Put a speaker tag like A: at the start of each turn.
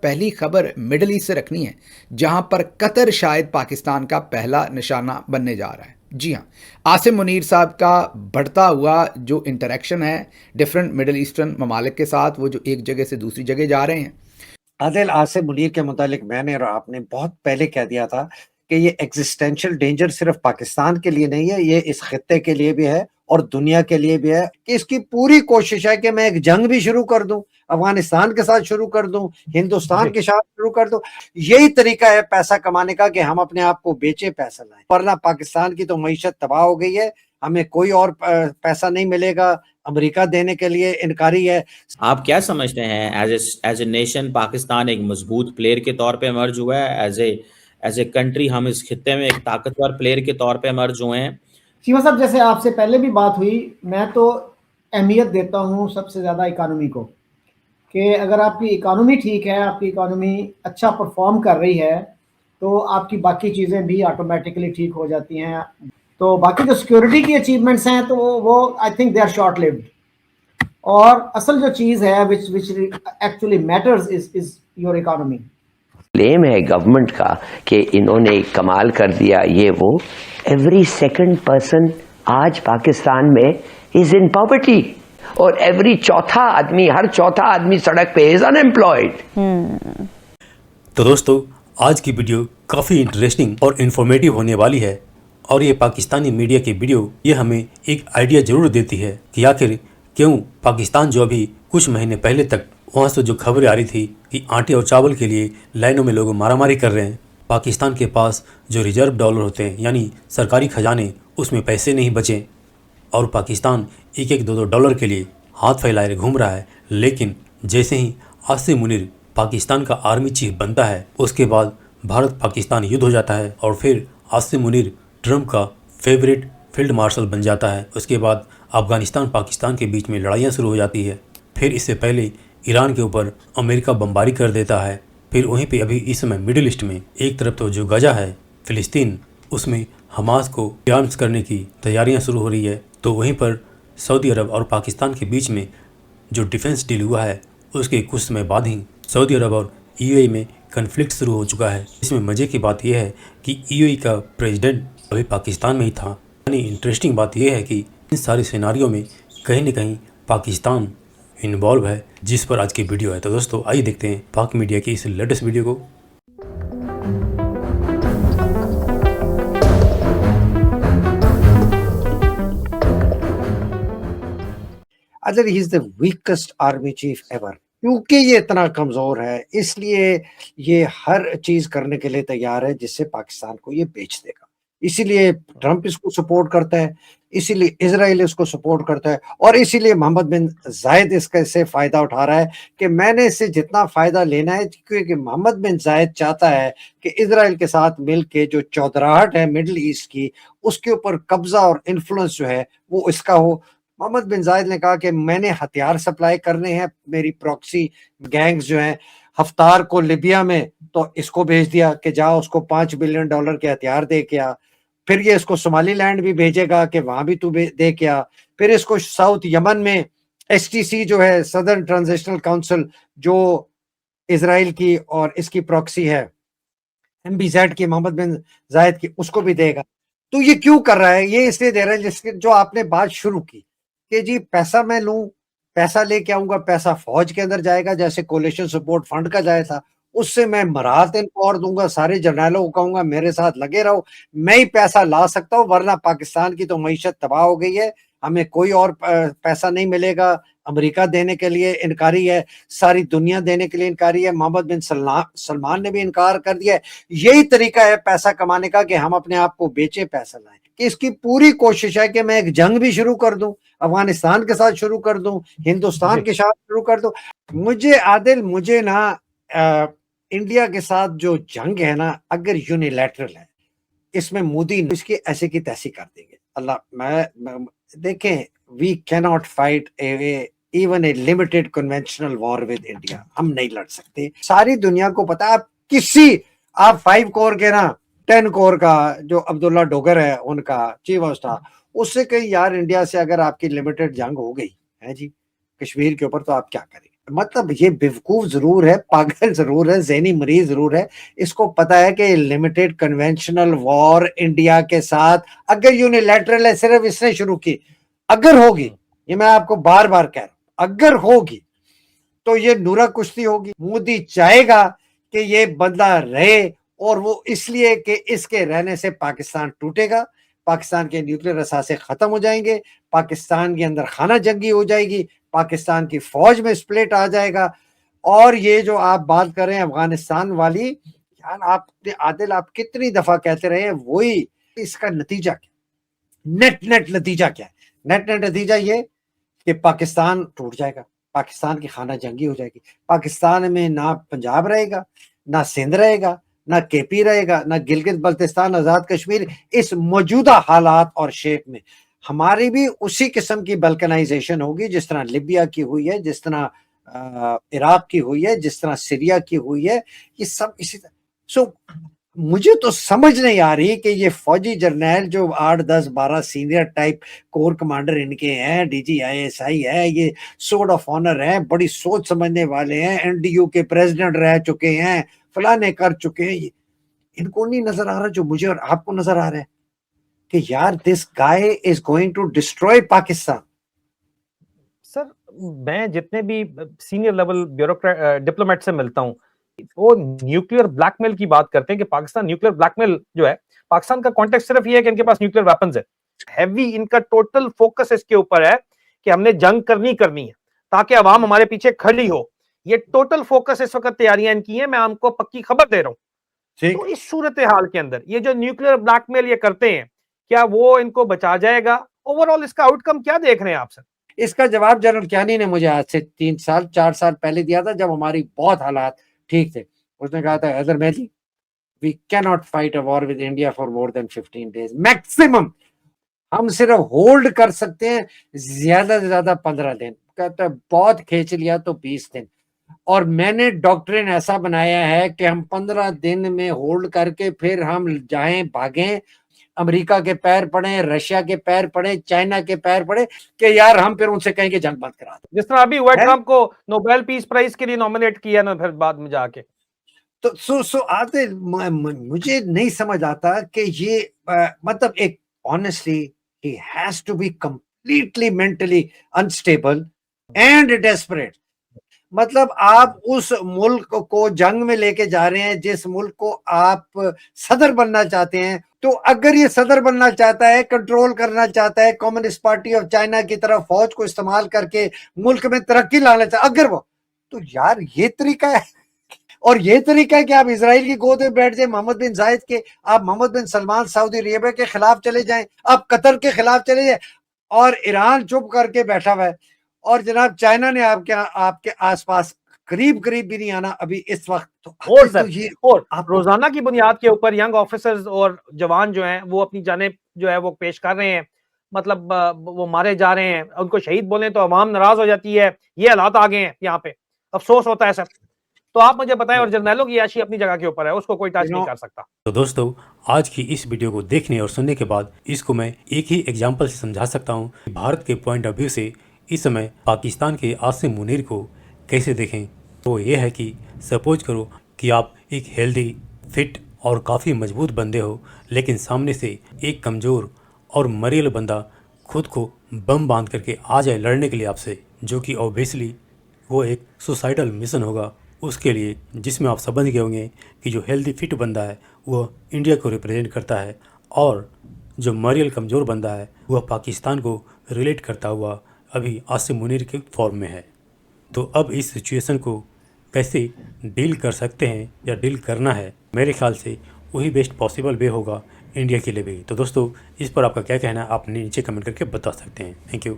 A: पहली खबर middle east से रखनी है, जहां पर कतर शायद पाकिस्तान का पहला निशाना बनने जा रहा है। जी हाँ, आसिम मुनीर साहब का बढ़ता हुआ जो इंटरेक्शन है डिफरेंट मिडल ईस्टर्न ममालिक के साथ, वो जो एक जगह से दूसरी जगह जा रहे हैं।
B: आदिल, आसिम मुनीर के मुतालिक मैंने और आपने बहुत पहले कह दिया था कि ये एग्जिस्टेंशियल डेंजर सिर्फ पाकिस्तान के लिए नहीं है, ये इस खित्ते के लिए भी है और दुनिया के लिए भी है कि इसकी पूरी कोशिश है कि मैं एक जंग भी शुरू कर दूं, अफगानिस्तान के साथ शुरू कर दूं, हिंदुस्तान के साथ शुरू कर दूं। यही तरीका है पैसा कमाने का कि हम अपने आप को बेचे, पैसा लाएं। वरना पाकिस्तान की तो मईशत तबाह हो गई है, हमें कोई और पैसा नहीं मिलेगा, अमेरिका देने के लिए इनकारी है।
C: आप क्या समझते हैं एज ए नेशन पाकिस्तान एक मजबूत प्लेयर के तौर पे इमर्ज हुआ है? एज ए कंट्री हम इस खित्ते में एक ताकतवर प्लेयर के तौर पे इमर्ज हुए हैं?
D: शिवा साहब, जैसे आपसे पहले भी बात हुई, मैं तो अहमियत देता हूँ सबसे ज़्यादा इकानमी को, कि अगर आपकी इकानमी ठीक है, आपकी इकानमी अच्छा परफॉर्म कर रही है, तो आपकी बाकी चीज़ें भी ऑटोमेटिकली ठीक हो जाती हैं। तो बाकी जो सिक्योरिटी की अचीवमेंट्स हैं, तो वो I think they are short lived, और असल जो चीज़ है which actually matters is your economy.
E: Claim है गवर्नमेंट का कि इन्होंने कमाल कर दिया, ये वो। एवरी सेकंड पर्सन आज पाकिस्तान में इज इन पॉवर्टी, और एवरी चौथा आदमी, हर चौथा आदमी सड़क पे इज अनएम्प्लॉयड।
F: तो दोस्तों, आज की वीडियो काफ़ी इंटरेस्टिंग और इन्फॉर्मेटिव होने वाली है, और ये पाकिस्तानी मीडिया की वीडियो ये हमें एक आइडिया ज़रूर देती है कि आखिर क्यों पाकिस्तान, जो अभी कुछ महीने पहले तक वहाँ से जो खबरें आ रही थी कि आटे और चावल के लिए लाइनों में लोग मारामारी कर रहे हैं, पाकिस्तान के पास जो रिजर्व डॉलर होते हैं यानी सरकारी खजाने, उसमें पैसे नहीं बचे और पाकिस्तान एक एक दो दो डॉलर के लिए हाथ फैलाए घूम रहा है। लेकिन जैसे ही आसिम मुनीर पाकिस्तान का आर्मी चीफ बनता है, उसके बाद भारत पाकिस्तान युद्ध हो जाता है और फिर आसिम मुनीर ट्रंप का फेवरेट फील्ड मार्शल बन जाता है। उसके बाद अफगानिस्तान पाकिस्तान के बीच में लड़ाइयाँ शुरू हो जाती है। फिर इससे पहले ईरान के ऊपर अमेरिका बमबारी कर देता है। फिर वहीं पे अभी इस समय मिडिल ईस्ट में एक तरफ तो जो गजा है फ़िलिस्तीन, उसमें हमास को आर्म्स करने की तैयारियां शुरू हो रही है। तो वहीं पर सऊदी अरब और पाकिस्तान के बीच में जो डिफेंस डील हुआ है, उसके कुछ समय बाद ही सऊदी अरब और यूएई में कन्फ्लिक्ट शुरू हो चुका है। इसमें मज़े की बात यह है कि यूएई का प्रेसिडेंट अभी पाकिस्तान में ही था। यानी इंटरेस्टिंग बात यह है कि इन सारी सिनारियों में कहीं न कहीं पाकिस्तान इन्वॉल्व है, जिस पर आज की वीडियो है। तो दोस्तों, आइए देखते हैं पाक मीडिया की इस लेटेस्ट वीडियो को।
B: Other he is the weakest army chief ever. क्योंकि ये इतना कमजोर है, इसलिए ये हर चीज करने के लिए तैयार है जिससे पाकिस्तान को ये बेच देगा। इसीलिए ट्रंप इसको सपोर्ट करता है, इसीलिए इजराइल इसको सपोर्ट करता है, और इसीलिए मोहम्मद बिन जायद इसका इससे फायदा उठा रहा है कि मैंने इससे जितना फायदा लेना है, क्योंकि मोहम्मद बिन जायद चाहता है कि इजराइल के साथ मिलके जो चौधराहट है मिडिल ईस्ट की, उसके ऊपर कब्जा और इन्फ्लुएंस जो है वो इसका हो। मोहम्मद बिन जायद ने कहा कि मैंने हथियार सप्लाई करने हैं, मेरी प्रॉक्सी गैंग्स जो हैं, हफ्तार को लिबिया में, तो इसको भेज दिया कि जाओ उसको $5 बिलियन के हथियार दे के आ। फिर ये इसको सोमालीलैंड भी भेजेगा कि वहां भी तू दे के आ। फिर इसको साउथ यमन में एसटीसी जो है, सदर्न ट्रांजिशनल काउंसिल, जो इजराइल की और इसकी प्रॉक्सी है एमबीजेड की, मोहम्मद बिन जायद की, उसको भी देगा। तो ये क्यों कर रहा है? ये इसलिए दे रहा है जिसके जो आपने बात शुरू की कि जी पैसा मैं लूं, पैसा लेके आऊंगा, पैसा फौज के अंदर जाएगा जैसे कोलिशन सपोर्ट फंड का जाया था, उससे मैं मराहत इनको और दूंगा, सारे जर्नैलों को कहूंगा मेरे साथ लगे रहो, मैं ही पैसा ला सकता हूं। वरना पाकिस्तान की तो मईशत तबाह हो गई है, हमें कोई और पैसा नहीं मिलेगा, अमेरिका देने के लिए इनकारी है, सारी दुनिया देने के लिए इनकारी है। मोहम्मद बिन सलमान ने भी इनकार कर दिया है। यही तरीका है पैसा कमाने का कि हम अपने आप को बेचे, पैसा लाएं। कि इसकी पूरी कोशिश है कि मैं एक जंग भी शुरू कर दूं, अफगानिस्तान के साथ शुरू कर दूं, हिंदुस्तान के साथ शुरू कर दूं। मुझे ना इंडिया के साथ जो जंग है ना, अगर यूनिलैटरल है, इसमें मोदी इसकी ऐसे की तैसी कर देंगे। अल्लाह, मैं देखें, we cannot fight even a limited conventional war with India. हम नहीं लड़ सकते। सारी दुनिया को पता है, आप 5 कोर के ना 10 कोर का जो अब्दुल्ला डोगर है उनका चीफ ऑफ स्टाफ, उससे कहीं यार इंडिया से अगर आपकी लिमिटेड जंग हो गई है जी कश्मीर के ऊपर, तो आप क्या करेंगे? मतलब ये बेवकूफ जरूर है, पागल जरूर है, ज़हनी मरीज जरूर है। इसको पता है कि लिमिटेड कन्वेंशनल वॉर इंडिया के साथ अगर यूनिलैटरल है, सिर्फ इसने शुरू की, अगर होगी, ये मैं आपको बार बार कह रहा हूं, अगर होगी तो ये नूरा कुश्ती होगी। मोदी चाहेगा कि ये बंदा रहे, और वो इसलिए कि इसके रहने से पाकिस्तान टूटेगा, पाकिस्तान के न्यूक्लियर असासे खत्म हो जाएंगे, पाकिस्तान के अंदर खाना जंगी हो जाएगी, पाकिस्तान की फौज में स्प्लिट आ जाएगा। और ये जो आप बात कर रहे हैं अफगानिस्तान वाली, यार आपने आदिल आप कितनी दफा कहते रहे हैं, वही इसका नतीजा क्या, नेट नतीजा क्या है? नेट नतीजा ये कि पाकिस्तान टूट जाएगा, पाकिस्तान की खाना जंगी हो जाएगी, पाकिस्तान में ना पंजाब रहेगा, ना सिंध रहेगा, ना केपी रहेगा, ना गिलगित बल्तिस्तान, आजाद कश्मीर। इस मौजूदा हालात और शेप में हमारी भी उसी किस्म की बल्कनाइजेशन होगी जिस तरह लिबिया की हुई है, जिस तरह इराक की हुई है, जिस तरह सीरिया की हुई है, ये सब इसी तरह। सो मुझे तो समझ नहीं आ रही कि ये फौजी जर्नैल जो 8, 10, 12 सीनियर टाइप कोर कमांडर इनके हैं, DGISI है, ये सोर्ड ऑफ ऑनर है, बड़ी सोच समझने वाले हैं, NDU के प्रेसिडेंट रह चुके हैं, फलाने कर चुके हैं, इनको नहीं नजर आ रहा जो मुझे और आपको नजर आ रहा है कि यार this guy is going to destroy Pakistan.
G: Sir, मैं जितने भी सीनियर लेवल ब्यूरोक्रेट डिप्लोमेट से मिलता हूं, वो न्यूक्लियर ब्लैकमेल की बात करते हैं कि पाकिस्तान न्यूक्लियर ब्लैकमेल जो है, पाकिस्तान का कॉन्टेक्स्ट सिर्फ ये है कि इनके पास न्यूक्लियर वेपन्स है। हैवी इनका टोटल फोकस इसके ऊपर है कि हमने जंग करनी है ताकि अवाम हमारे पीछे खड़ी हो। ये टोटल फोकस इस वक्त तैयारियां इनकी हैं, मैं आपको पक्की खबर दे रहा हूं। तो इस सूरत हाल के अंदर ये जो न्यूक्लियर ब्लैकमेल ये करते हैं, क्या वो इनको बचा जाएगा? ओवरऑल इसका आउटकम क्या देख रहे हैं आप सर?
B: इसका जवाब जनरल कियानी ने मुझे आज से 3 साल 4 साल पहले दिया था, जब हमारी बहुत हालात ठीक थे। उसने कहा था, Haider Mehdi, we can not fight a war with India for more than 15 days maximum. हम सिर्फ होल्ड कर सकते हैं ज्यादा से ज्यादा 15 दिन। कहता है बहुत खींच लिया तो 20 दिन। और मैंने डॉक्ट्रिन ऐसा बनाया है कि हम 15 दिन में होल्ड करके फिर हम जाएं, भागें, अमेरिका के पैर पड़े, रशिया के पैर पड़े, चाइना के पैर पड़े, कि यार हम फिर उनसे कहेंगे जंग बंद करा दो।
G: जिस तरह अभी हुआ ट्रंप को नोबेल पीस प्राइज के लिए नॉमिनेट किया ना, फिर बाद में जाके
B: तो सो आते मुझे नहीं समझ आता कि ये मतलब एक honestly he has to be completely mentally unstable and desperate. मतलब आप उस मुल्क को जंग में लेके जा रहे हैं जिस मुल्क को आप सदर बनना चाहते हैं। तो अगर ये सदर बनना चाहता है, कंट्रोल करना चाहता है, कम्युनिस्ट पार्टी ऑफ चाइना की तरफ फौज को इस्तेमाल करके मुल्क में तरक्की लाना चाहता, अगर वो, तो यार ये तरीका है। और ये तरीका है कि आप इजराइल की गोद में बैठ जाए मोहम्मद बिन जायद के, आप मोहम्मद बिन सलमान सऊदी अरेबिया के खिलाफ चले जाएं, आप कतर के खिलाफ चले जाएं, और ईरान चुप करके बैठा हुआ है, और जनाब चाइना ने आपके आसपास करीब भी नहीं आना अभी इस वक्त। तो
G: और सर, ये और रोजाना की बुनियाद के ऊपर यंग ऑफिसर्स और जवान जो हैं वो अपनी जानेब जो है वो पेश कर रहे हैं, मतलब वो मारे जा रहे हैं। उनको शहीद बोले तो अवाम नाराज हो जाती है। ये हालात आ गए हैं यहाँ पे, अफसोस होता है सर। तो आप मुझे बताएं, और जर्नैलों की याशी अपनी जगह के ऊपर है, उसको कोई टच नहीं कर सकता।
F: तो दोस्तों, आज की इस वीडियो को देखने और सुनने के बाद इसको मैं एक ही एग्जांपल से समझा सकता हूँ कि भारत के पॉइंट ऑफ व्यू से इस समय पाकिस्तान के आसिम मुनीर को कैसे देखें। तो ये है कि सपोज करो कि आप एक हेल्दी, फिट और काफ़ी मजबूत बंदे हो, लेकिन सामने से एक कमज़ोर और मरियल बंदा खुद को बम बांध करके आ जाए लड़ने के लिए आपसे, जो कि ऑब्वियसली वो एक सुसाइडल मिशन होगा उसके लिए, जिसमें आप समझ गए होंगे कि जो हेल्दी फिट बंदा है वह इंडिया को रिप्रेजेंट करता है, और जो मरियल कमज़ोर बंदा है वह पाकिस्तान को रिलेट करता हुआ अभी आसिम मुनीर के फॉर्म में है। तो अब इस सिचुएशन को कैसे डील कर सकते हैं या डील करना है, मेरे ख्याल से वही बेस्ट पॉसिबल वे होगा इंडिया के लिए भी। तो दोस्तों, इस पर आपका क्या कहना है आप नीचे कमेंट करके बता सकते हैं। Thank you.